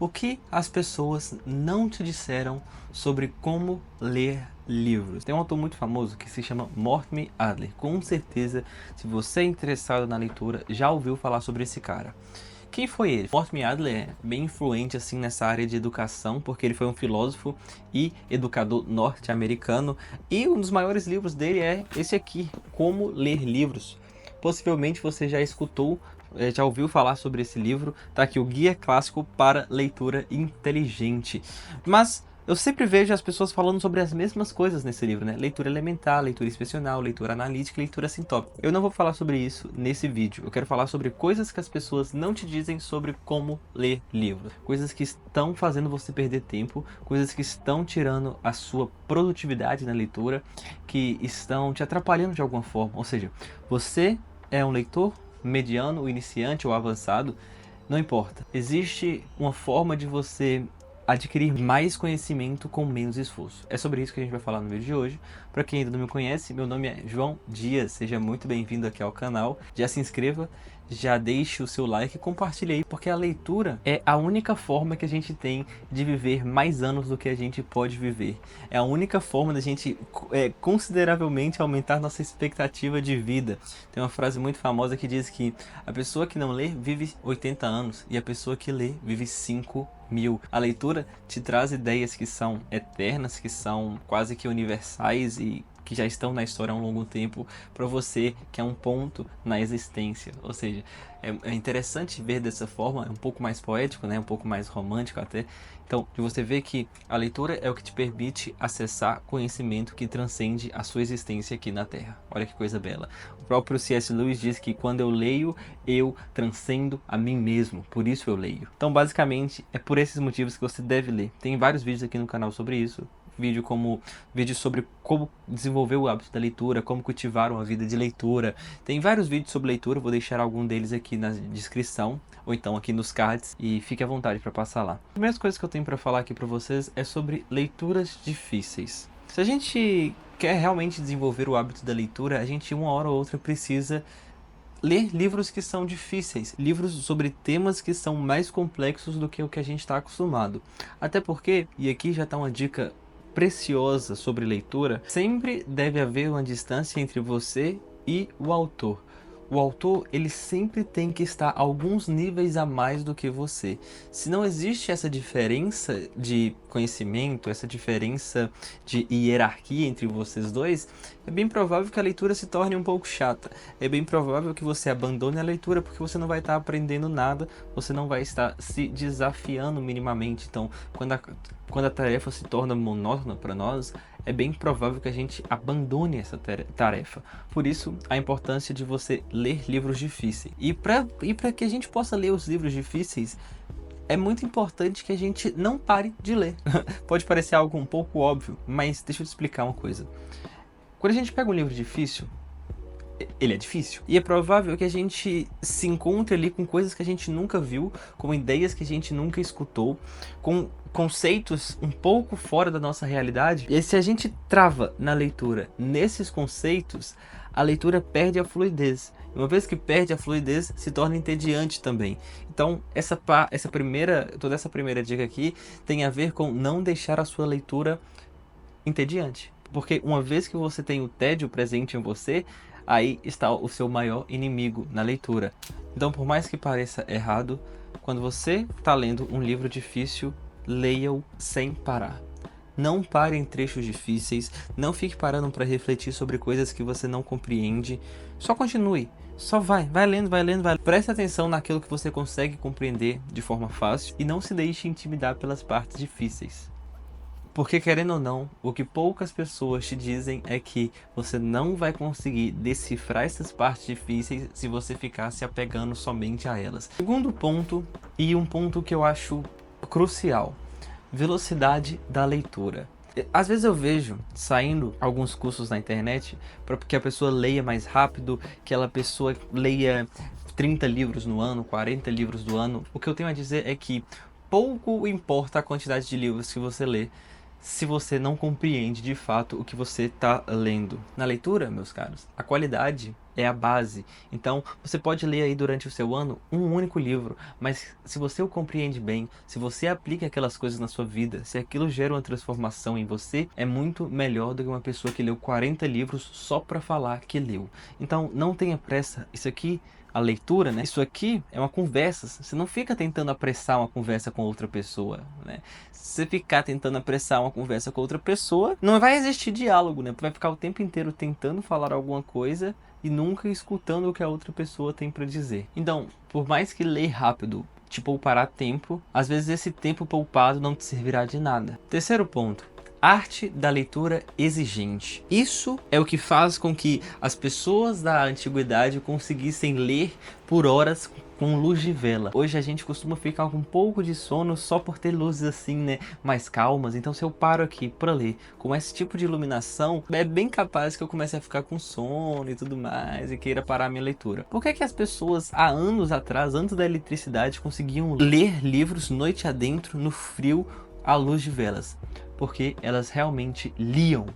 O que as pessoas não te disseram sobre como ler livros? Tem um autor muito famoso que se chama Mortimer Adler. Com certeza, se você é interessado na leitura, já ouviu falar sobre esse cara. Quem foi ele? Mortimer Adler é bem influente assim nessa área de educação, porque ele foi um filósofo e educador norte-americano, e um dos maiores livros dele é esse aqui, Como Ler Livros. Possivelmente você já escutou, já ouviu falar sobre esse livro. Tá aqui, o Guia Clássico para Leitura Inteligente. Mas eu sempre vejo as pessoas falando sobre as mesmas coisas nesse livro, né? Leitura elementar, leitura inspecional, leitura analítica, leitura sintópica. Eu não vou falar sobre isso nesse vídeo. Eu quero falar sobre coisas que as pessoas não te dizem sobre como ler livros. Coisas que estão fazendo você perder tempo, coisas que estão tirando a sua produtividade na leitura, que estão te atrapalhando de alguma forma. Ou seja, você é um leitor mediano, iniciante ou avançado, não importa. Existe uma forma de você adquirir mais conhecimento com menos esforço. É sobre isso que a gente vai falar no vídeo de hoje. Para quem ainda não me conhece, meu nome é João Dias. Seja muito bem-vindo aqui ao canal. Já se inscreva, já deixe o seu like e compartilhe aí, porque a leitura é a única forma que a gente tem de viver mais anos do que a gente pode viver. É a única forma da gente consideravelmente aumentar nossa expectativa de vida. Tem uma frase muito famosa que diz que a pessoa que não lê vive 80 anos e a pessoa que lê vive 5.000. A leitura te traz ideias que são eternas, que são quase que universais e que já estão na história há um longo tempo, para você que é um ponto na existência. Ou seja, é interessante ver dessa forma, é um pouco mais poético, né? Um pouco mais romântico até. Então, de você ver que a leitura é o que te permite acessar conhecimento que transcende a sua existência aqui na Terra. Olha que coisa bela. O próprio C.S. Lewis diz que quando eu leio, eu transcendo a mim mesmo, por isso eu leio. Então, basicamente, é por esses motivos que você deve ler. Tem vários vídeos aqui no canal sobre isso. Vídeo sobre como desenvolver o hábito da leitura, como cultivar uma vida de leitura. Tem vários vídeos sobre leitura, vou deixar algum deles aqui na descrição, ou então aqui nos cards, e fique à vontade para passar lá. A primeira coisa que eu tenho para falar aqui para vocês é sobre leituras difíceis. Se a gente quer realmente desenvolver o hábito da leitura, a gente uma hora ou outra precisa ler livros que são difíceis, livros sobre temas que são mais complexos do que o que a gente está acostumado. Até porque, e aqui já está uma dica preciosa sobre leitura, sempre deve haver uma distância entre você e o autor. O autor, ele sempre tem que estar alguns níveis a mais do que você. Se não existe essa diferença de conhecimento, essa diferença de hierarquia entre vocês dois, é bem provável que a leitura se torne um pouco chata. É bem provável que você abandone a leitura porque você não vai estar aprendendo nada, você não vai estar se desafiando minimamente. Então, quando a tarefa se torna monótona para nós, é bem provável que a gente abandone essa tarefa. Por isso, a importância de você ler livros difíceis. E para que a gente possa ler os livros difíceis, é muito importante que a gente não pare de ler. Pode parecer algo um pouco óbvio, mas deixa eu te explicar uma coisa. Quando a gente pega um livro difícil, ele é difícil. E é provável que a gente se encontre ali com coisas que a gente nunca viu, com ideias que a gente nunca escutou, com conceitos um pouco fora da nossa realidade. E aí, se a gente trava na leitura nesses conceitos, a leitura perde a fluidez. E uma vez que perde a fluidez, se torna entediante também. Então, toda essa primeira dica aqui tem a ver com não deixar a sua leitura entediante. Porque uma vez que você tem o tédio presente em você, aí está o seu maior inimigo na leitura. Então, por mais que pareça errado, quando você está lendo um livro difícil, leia-o sem parar. Não pare em trechos difíceis, não fique parando para refletir sobre coisas que você não compreende. Só continue, só vai lendo, vai lendo. Preste atenção naquilo que você consegue compreender de forma fácil e não se deixe intimidar pelas partes difíceis. Porque, querendo ou não, o que poucas pessoas te dizem é que você não vai conseguir decifrar essas partes difíceis se você ficar se apegando somente a elas. Segundo ponto, e um ponto que eu acho crucial: velocidade da leitura. Às vezes eu vejo saindo alguns cursos na internet para que a pessoa leia mais rápido, que a pessoa leia 30 livros no ano, 40 livros no ano. O que eu tenho a dizer é que pouco importa a quantidade de livros que você lê, se você não compreende de fato o que você está lendo. Na leitura, meus caros, a qualidade é a base. Então, você pode ler aí durante o seu ano um único livro, mas se você o compreende bem, se você aplica aquelas coisas na sua vida, se aquilo gera uma transformação em você, é muito melhor do que uma pessoa que leu 40 livros só para falar que leu. Então, não tenha pressa. Isso aqui, a leitura, né? Isso aqui é uma conversa. Você não fica tentando apressar uma conversa com outra pessoa, né? Se você ficar tentando apressar uma conversa com outra pessoa, não vai existir diálogo, né? Vai ficar o tempo inteiro tentando falar alguma coisa e nunca escutando o que a outra pessoa tem para dizer. Então, por mais que ler rápido te poupará tempo, às vezes esse tempo poupado não te servirá de nada. Terceiro ponto. Arte da leitura exigente. Isso é o que faz com que as pessoas da antiguidade conseguissem ler por horas com luz de vela. Hoje a gente costuma ficar com um pouco de sono só por ter luzes assim, né, mais calmas. Então se eu paro aqui para ler com esse tipo de iluminação, é bem capaz que eu comece a ficar com sono e tudo mais e queira parar a minha leitura. Por que que as pessoas há anos atrás, antes da eletricidade, conseguiam ler livros noite adentro, no frio, à luz de velas? Porque elas realmente liam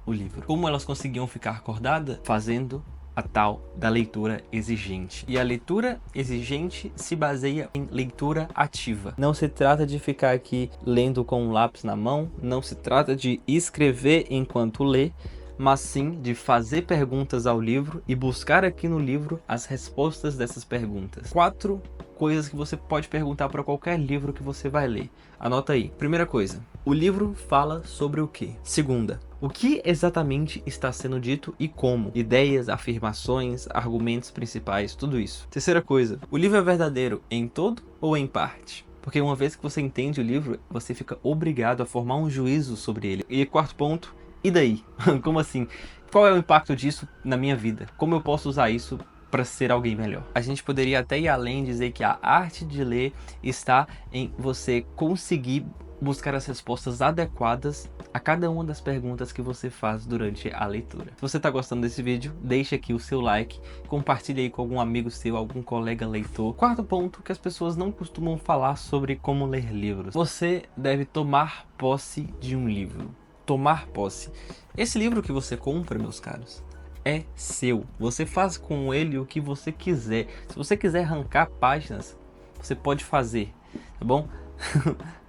o livro. Como elas conseguiam ficar acordadas? Fazendo a tal da leitura exigente. E a leitura exigente se baseia em leitura ativa. Não se trata de ficar aqui lendo com um lápis na mão, não se trata de escrever enquanto lê, mas sim de fazer perguntas ao livro e buscar aqui no livro as respostas dessas perguntas. 4 coisas que você pode perguntar para qualquer livro que você vai ler. Anota aí. Primeira coisa, o livro fala sobre o quê? Segunda, o que exatamente está sendo dito e como? Ideias, afirmações, argumentos principais, tudo isso. Terceira coisa, o livro é verdadeiro em todo ou em parte? Porque uma vez que você entende o livro, você fica obrigado a formar um juízo sobre ele. E quarto ponto, e daí? Como assim? Qual é o impacto disso na minha vida? Como eu posso usar isso para ser alguém melhor? A gente poderia até ir além e dizer que a arte de ler está em você conseguir buscar as respostas adequadas a cada uma das perguntas que você faz durante a leitura. Se você está gostando desse vídeo, deixa aqui o seu like, compartilhe aí com algum amigo seu, algum colega leitor. Quarto ponto, que as pessoas não costumam falar sobre como ler livros. Você deve tomar posse de um livro. Tomar posse. Esse livro que você compra, meus caros, é seu. Você faz com ele o que você quiser. Se você quiser arrancar páginas, você pode fazer, tá bom?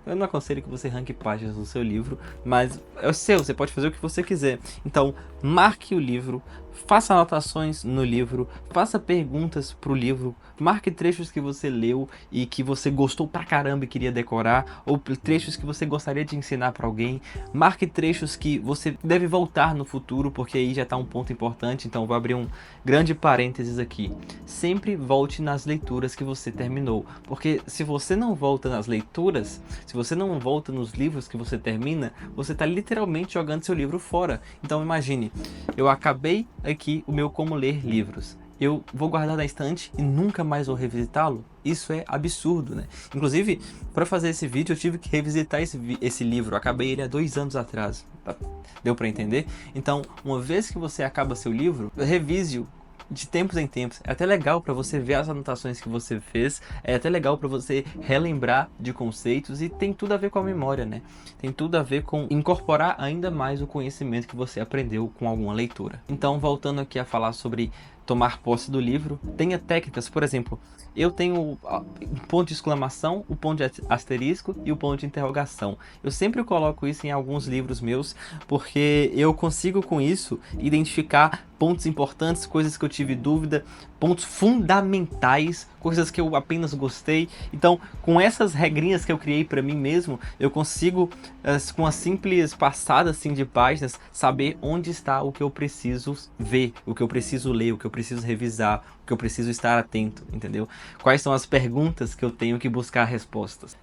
Eu não aconselho que você arranque páginas do seu livro, mas é o seu, você pode fazer o que você quiser. Então, marque o livro, faça anotações no livro, faça perguntas pro livro, marque trechos que você leu e que você gostou pra caramba e queria decorar, ou trechos que você gostaria de ensinar pra alguém, marque trechos que você deve voltar no futuro, porque aí já tá um ponto importante, então vou abrir um grande parênteses aqui. Sempre volte nas leituras que você terminou, porque se você não volta nas leituras, se você não volta nos livros que você termina, você está literalmente jogando seu livro fora. Então imagine, eu acabei aqui o meu Como Ler Livros. Eu vou guardar na estante e nunca mais vou revisitá-lo? Isso é absurdo, né? Inclusive, para fazer esse vídeo eu tive que revisitar esse livro. Eu acabei ele há 2 anos atrás. Deu para entender? Então, uma vez que você acaba seu livro, revise-o de tempos em tempos. É até legal para você ver as anotações que você fez, é até legal para você relembrar de conceitos e tem tudo a ver com a memória, né? Tem tudo a ver com incorporar ainda mais o conhecimento que você aprendeu com alguma leitura. Então, voltando aqui a falar sobre tomar posse do livro, tenha técnicas, por exemplo, eu tenho o ponto de exclamação, o ponto de asterisco e o ponto de interrogação. Eu sempre coloco isso em alguns livros meus, porque eu consigo com isso identificar pontos importantes, coisas que eu tive dúvida, pontos fundamentais, coisas que eu apenas gostei. Então, com essas regrinhas que eu criei para mim mesmo, eu consigo, com a simples passada assim, de páginas, saber onde está o que eu preciso ver, o que eu preciso ler, o que eu preciso revisar, o que eu preciso estar atento, entendeu? Quais são as perguntas que eu tenho que buscar respostas.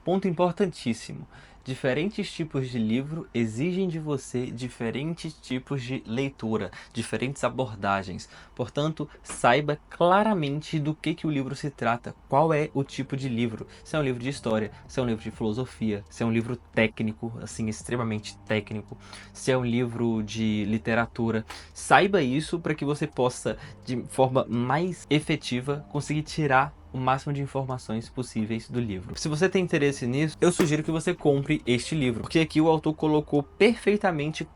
Ponto importantíssimo. Diferentes tipos de livro exigem de você diferentes tipos de leitura, diferentes abordagens. Portanto, saiba claramente do que o livro se trata, qual é o tipo de livro. Se é um livro de história, se é um livro de filosofia, se é um livro técnico, assim, extremamente técnico, se é um livro de literatura. Saiba isso para que você possa, de forma mais efetiva, conseguir tirar o máximo de informações possíveis do livro. Se você tem interesse nisso, eu sugiro que você compre este livro, porque aqui o autor colocou perfeitamente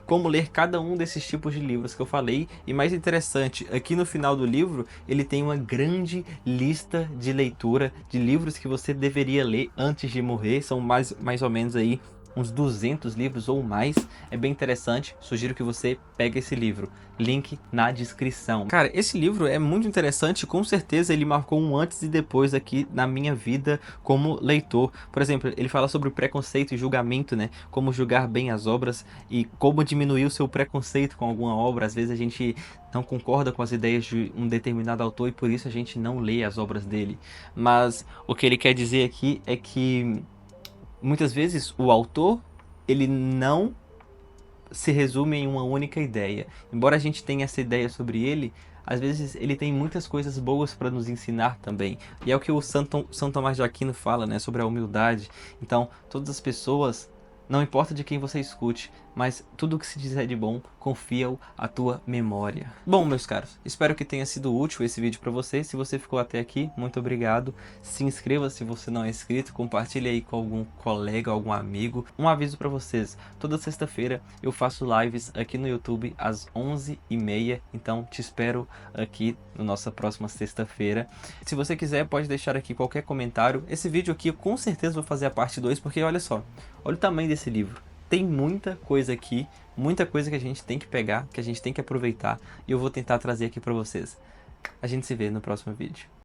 como ler cada um desses tipos de livros que eu falei, e mais interessante, aqui no final do livro, ele tem uma grande lista de leitura de livros que você deveria ler antes de morrer, são mais ou menos aí uns 200 livros ou mais, é bem interessante, sugiro que você pegue esse livro, link na descrição. Cara, esse livro é muito interessante, com certeza ele marcou um antes e depois aqui na minha vida como leitor. Por exemplo, ele fala sobre o preconceito e julgamento, né, como julgar bem as obras e como diminuir o seu preconceito com alguma obra. Às vezes a gente não concorda com as ideias de um determinado autor e por isso a gente não lê as obras dele. Mas o que ele quer dizer aqui é que muitas vezes o autor, ele não se resume em uma única ideia. Embora a gente tenha essa ideia sobre ele, às vezes ele tem muitas coisas boas para nos ensinar também. E é o que o São Tomás de Aquino fala, né, sobre a humildade. Então, todas as pessoas, não importa de quem você escute, mas tudo o que se dizer de bom, confia-o à tua memória. Bom, meus caros, espero que tenha sido útil esse vídeo para você. Se você ficou até aqui, muito obrigado. Se inscreva se você não é inscrito, compartilhe aí com algum colega, algum amigo. Um aviso para vocês, toda sexta-feira eu faço lives aqui no YouTube às 11h30, então te espero aqui na nossa próxima sexta-feira. Se você quiser, pode deixar aqui qualquer comentário. Esse vídeo aqui eu com certeza vou fazer a parte 2, porque olha só, olha o tamanho desse livro. Tem muita coisa aqui, muita coisa que a gente tem que pegar, que a gente tem que aproveitar, e eu vou tentar trazer aqui para vocês. A gente se vê no próximo vídeo.